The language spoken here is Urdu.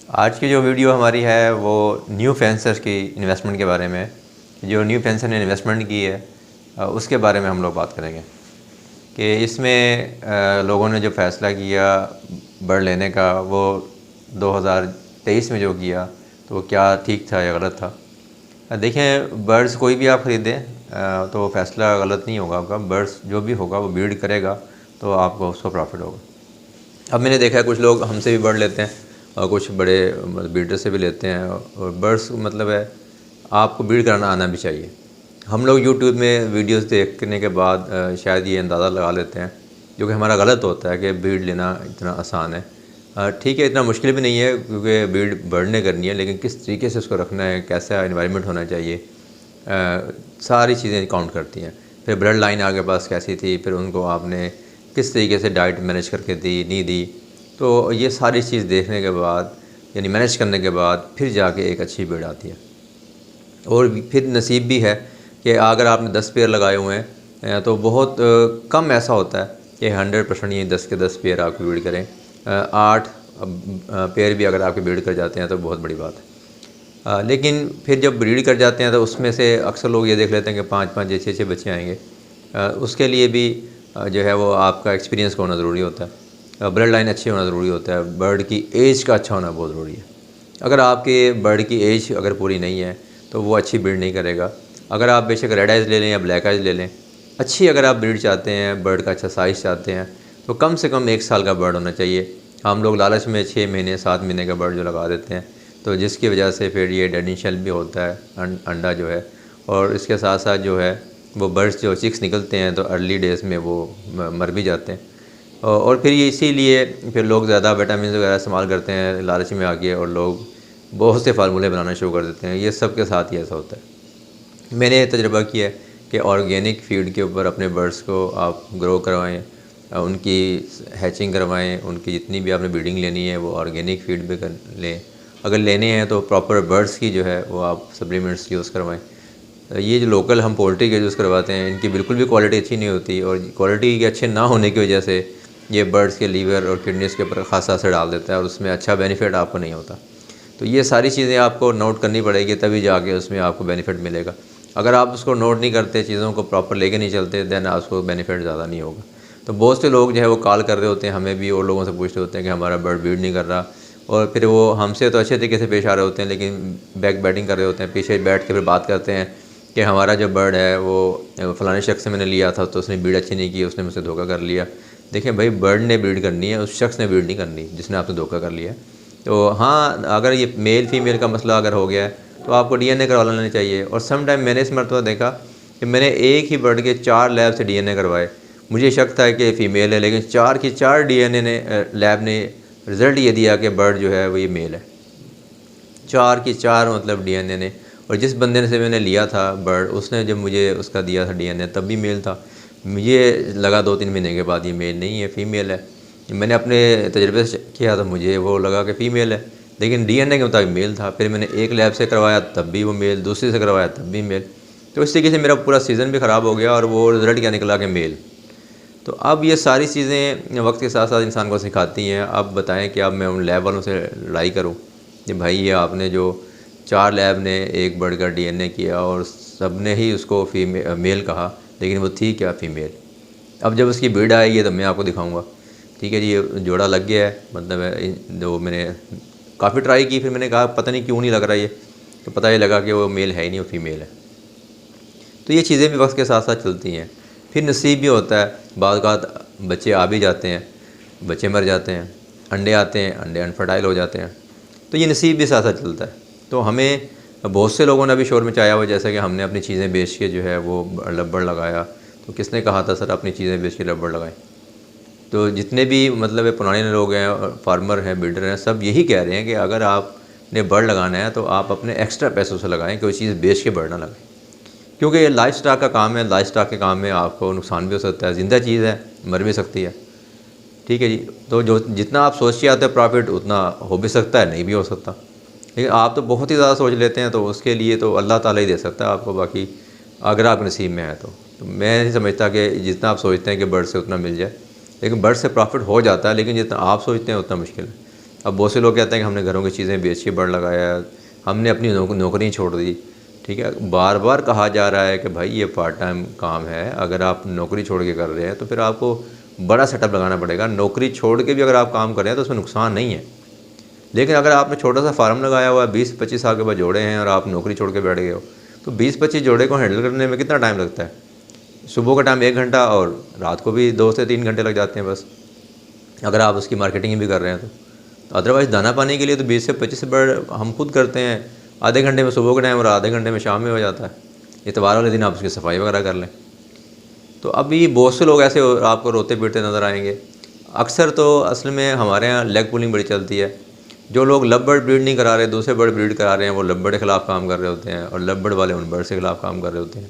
آج کی جو ویڈیو ہماری ہے وہ نیو فینسر کی انویسٹمنٹ کے بارے میں ہے۔ جو نیو فینسر نے انویسٹمنٹ کی ہے اس کے بارے میں ہم لوگ بات کریں گے کہ اس میں لوگوں نے جو فیصلہ کیا برڈ لینے کا وہ 2023 میں جو کیا تو وہ کیا ٹھیک تھا یا غلط تھا۔ دیکھیں، برڈز کوئی بھی آپ خریدیں تو وہ فیصلہ غلط نہیں ہوگا آپ کا۔ برڈز جو بھی ہوگا وہ بیڈ کرے گا تو آپ کو اس کو پروفٹ ہوگا۔ اب میں نے دیکھا ہے کچھ لوگ ہم سے بھی برڈ لیتے ہیں اور کچھ بڑے بیڈر سے بھی لیتے ہیں، اور برڈس مطلب ہے آپ کو بیڈ کرنا آنا بھی چاہیے۔ ہم لوگ یوٹیوب میں ویڈیوز دیکھنے کے بعد شاید یہ اندازہ لگا لیتے ہیں، جو کہ ہمارا غلط ہوتا ہے کہ بیڈ لینا اتنا آسان ہے۔ ٹھیک ہے، اتنا مشکل بھی نہیں ہے کیونکہ بیڈ برڈ نے کرنی ہے، لیکن کس طریقے سے اس کو رکھنا ہے، کیسا انوائرمنٹ ہونا چاہیے، ساری چیزیں کاؤنٹ کرتی ہیں۔ پھر بلڈ لائن آپ کے پاس کیسی تھی، پھر ان کو آپ نے کس طریقے سے ڈائٹ مینیج کر کے دی نہیں دی، تو یہ ساری چیز دیکھنے کے بعد یعنی مینیج کرنے کے بعد پھر جا کے ایک اچھی بیڈ آتی ہے۔ اور پھر نصیب بھی ہے کہ اگر آپ نے 10 پیئر لگائے ہوئے ہیں تو بہت کم ایسا ہوتا ہے کہ 100% یہ 10 کے 10 پیئر آپ کی بیڈ کریں۔ 8 پیئر بھی اگر آپ کے بیڈ کر جاتے ہیں تو بہت بڑی بات ہے۔ لیکن پھر جب بریڈ کر جاتے ہیں تو اس میں سے اکثر لوگ یہ دیکھ لیتے ہیں کہ 5 6 بچے آئیں گے۔ اس کے لیے بھی جو ہے وہ آپ کا ایکسپیرینس کا ہونا ضروری ہوتا ہے، بلڈ لائن اچھی ہونا ضروری ہوتا ہے، برڈ کی ایج کا اچھا ہونا بہت ضروری ہے۔ اگر آپ کے برڈ کی ایج اگر پوری نہیں ہے تو وہ اچھی بریڈ نہیں کرے گا۔ اگر آپ بے شک ریڈ آئز لے لیں یا بلیک آئز لے لیں، اچھی اگر آپ بریڈ چاہتے ہیں، برڈ کا اچھا سائز چاہتے ہیں، تو کم سے کم 1 سال کا برڈ ہونا چاہیے۔ ہم لوگ لالچ میں 6 مہینے 7 مہینے کا برڈ جو لگا دیتے ہیں، تو جس کی وجہ سے پھر یہ ڈیڈ شیل بھی ہوتا ہے انڈا جو ہے، اور اس کے ساتھ ساتھ جو ہے وہ برڈز جو چکس نکلتے ہیں تو ارلی ڈیز میں وہ مر بھی جاتے ہیں۔ اور پھر یہ اسی لیے پھر لوگ زیادہ وٹامنز وغیرہ استعمال کرتے ہیں لالچ میں آ کے، اور لوگ بہت سے فارمولے بنانا شروع کر دیتے ہیں۔ یہ سب کے ساتھ ہی ایسا ہوتا ہے۔ میں نے یہ تجربہ کیا ہے کہ آرگینک فیڈ کے اوپر اپنے برڈز کو آپ گرو کروائیں، ان کی ہیچنگ کروائیں، ان کی جتنی بھی آپ نے بریڈنگ لینی ہے وہ آرگینک فیڈ پہ لیں۔ اگر لینے ہیں تو پراپر برڈز کی جو ہے وہ آپ سپلیمنٹس یوز کروائیں۔ یہ جو لوکل ہم پولٹری کے یوز کرواتے ہیں ان کی بالکل بھی کوالٹی اچھی نہیں ہوتی، اور کوالٹی کے اچھے نہ ہونے کی وجہ سے یہ برڈز کے لیور اور کڈنیز کے اوپر خاصا اثر ڈال دیتا ہے، اور اس میں اچھا بینیفٹ آپ کو نہیں ہوتا۔ تو یہ ساری چیزیں آپ کو نوٹ کرنی پڑے گی، تبھی جا کے اس میں آپ کو بینیفٹ ملے گا۔ اگر آپ اس کو نوٹ نہیں کرتے، چیزوں کو پراپر لے کے نہیں چلتے، دین آپ کو بینیفٹ زیادہ نہیں ہوگا۔ تو بہت سے لوگ جو ہے وہ کال کر رہے ہوتے ہیں ہمیں بھی، اور لوگوں سے پوچھتے ہوتے ہیں کہ ہمارا برڈ بیڈ نہیں کر رہا، اور پھر وہ ہم سے تو اچھے طریقے سے پیش آ رہے ہوتے ہیں لیکن بیک بیٹنگ کر رہے ہوتے ہیں، پیچھے بیٹھ کے پھر بات کرتے ہیں کہ ہمارا جو برڈ ہے وہ فلانے شخص سے میں نے لیا تھا تو اس نے بیڈ اچھی نہیں کی، اس نے مجھ سے دھوکہ کر لیا۔ دیکھیں بھائی، برڈ نے بیڈ کرنی ہے، اس شخص نے بیڈ نہیں کرنی جس نے آپ سے دھوکہ کر لیا ہے۔ تو ہاں، اگر یہ میل فیمیل کا مسئلہ اگر ہو گیا ہے تو آپ کو ڈی این اے کروا لینا چاہیے۔ اور سم ٹائم میں نے اس مرتبہ دیکھا کہ میں نے ایک ہی برڈ کے 4 لیب سے ڈی این اے کروائے۔ مجھے شک تھا کہ فیمیل ہے، لیکن 4 کی 4 ڈی این اے نے لیب نے رزلٹ یہ دیا کہ برڈ جو ہے وہ یہ میل ہے۔ 4 کی 4 مطلب ڈی این اے نے، اور جس بندے سے میں نے لیا تھا برڈ، اس نے جب مجھے اس کا دیا تھا ڈی این اے تب بھی میل تھا۔ مجھے لگا 2 3 مہینے کے بعد یہ میل نہیں ہے، فیمیل ہے۔ میں نے اپنے تجربے سے کیا تو مجھے وہ لگا کہ فیمیل ہے، لیکن ڈی این اے کے مطابق میل تھا۔ پھر میں نے ایک لیب سے کروایا تب بھی وہ میل، دوسری سے کروایا تب بھی میل۔ تو اس طریقے سے میرا پورا سیزن بھی خراب ہو گیا، اور وہ رزلٹ کیا نکلا کہ میل۔ تو اب یہ ساری چیزیں وقت کے ساتھ ساتھ انسان کو سکھاتی ہیں۔ اب بتائیں کہ اب میں ان لیب والوں سے لڑائی کروں کہ بھائی یہ آپ نے جو 4 لیب نے ایک برڈ کا ڈی این اے کیا اور سب نے ہی اس کو میل کہا، لیکن وہ تھی کیا فیمیل۔ اب جب اس کی بریڈ آئے گی تو میں آپ کو دکھاؤں گا۔ ٹھیک ہے جی، یہ جوڑا لگ گیا ہے، مطلب جو میں نے کافی ٹرائی کی، پھر میں نے کہا پتہ نہیں کیوں نہیں لگ رہا یہ، تو پتہ یہ لگا کہ وہ میل ہے ہی نہیں، وہ فیمیل ہے۔ تو یہ چیزیں بھی وقت کے ساتھ ساتھ چلتی ہیں۔ پھر نصیب بھی ہوتا ہے، بعض اوقات بچے آ بھی جاتے ہیں، بچے مر جاتے ہیں، انڈے آتے ہیں، انڈے انفرٹائل ہو جاتے ہیں۔ تو یہ نصیب بھی ساتھ ساتھ چلتا ہے۔ تو ہمیں بہت سے لوگوں نے بھی شور مچایا ہوا، جیسا کہ ہم نے اپنی چیزیں بیچ کے جو ہے وہ لبڑ لگایا۔ تو کس نے کہا تھا سر اپنی چیزیں بیچ کے لبڑ لگائیں؟ تو جتنے بھی مطلب پرانے لوگ ہیں، فارمر ہیں، بلڈر ہیں، سب یہی کہہ رہے ہیں کہ اگر آپ نے برڈ لگانا ہے تو آپ اپنے ایکسٹرا پیسوں سے لگائیں، کوئی چیز بیچ کے برڈ نہ لگائیں، کیونکہ یہ لائف سٹاک کا کام ہے۔ لائف سٹاک کے کام میں آپ کو نقصان بھی ہو سکتا ہے، زندہ چیز ہے، مر بھی سکتی ہے۔ ٹھیک ہے جی، تو جتنا آپ سوچ کے آتے ہیں پرافٹ، اتنا ہو بھی سکتا ہے، نہیں بھی ہو سکتا۔ لیکن آپ تو بہت ہی زیادہ سوچ لیتے ہیں، تو اس کے لیے تو اللہ تعالیٰ ہی دے سکتا ہے آپ کو، باقی اگر آپ نصیب میں ہے تو میں نہیں سمجھتا کہ جتنا آپ سوچتے ہیں کہ برڈ سے اتنا مل جائے، لیکن برڈ سے پرافٹ ہو جاتا ہے، لیکن جتنا آپ سوچتے ہیں اتنا مشکل ہے۔ اب بہت سے لوگ کہتے ہیں کہ ہم نے گھروں کی چیزیں بیچ کے بڑھ لگایا، ہم نے اپنی نوکری چھوڑ دی. ٹھیک ہے، بار بار کہا جا رہا ہے کہ بھائی یہ پارٹ ٹائم کام ہے، اگر آپ نوکری چھوڑ کے کر رہے ہیں تو پھر آپ کو بڑا سیٹ اپ لگانا پڑے گا. نوکری چھوڑ کے بھی اگر آپ کام کر رہے ہیں تو اس میں نقصان نہیں ہے، لیکن اگر آپ نے چھوٹا سا فارم لگایا ہوا ہے، 20-25 سال کے بعد جوڑے ہیں اور آپ نوکری چھوڑ کے بیٹھ گئے ہو، تو 20-25 جوڑے کو ہینڈل کرنے میں کتنا ٹائم لگتا ہے؟ صبح کا ٹائم 1 گھنٹہ اور رات کو بھی 2 سے 3 گھنٹے لگ جاتے ہیں بس، اگر آپ اس کی مارکیٹنگ بھی کر رہے ہیں تو ادروائز دانا پانی کے لیے تو 20 سے 25 بڑھ ہم خود کرتے ہیں، آدھے گھنٹے میں صبح کے ٹائم اور آدھے گھنٹے میں شام میں ہو جاتا ہے. اتوار والے دن آپ اس کی صفائی وغیرہ کر لیں. تو ابھی بہت سے لوگ ایسے آپ کو روتے پیٹتے نظر آئیں گے. اکثر تو اصل میں ہمارے یہاں لیگ پولنگ بڑی چلتی ہے. جو لوگ لو برڈ بریڈ نہیں کرا رہے، دوسرے برڈ بریڈ کرا رہے ہیں، وہ لو برڈ کے خلاف کام کر رہے ہوتے ہیں، اور لو برڈ والے ان برڈ کے خلاف کام کر رہے ہوتے ہیں.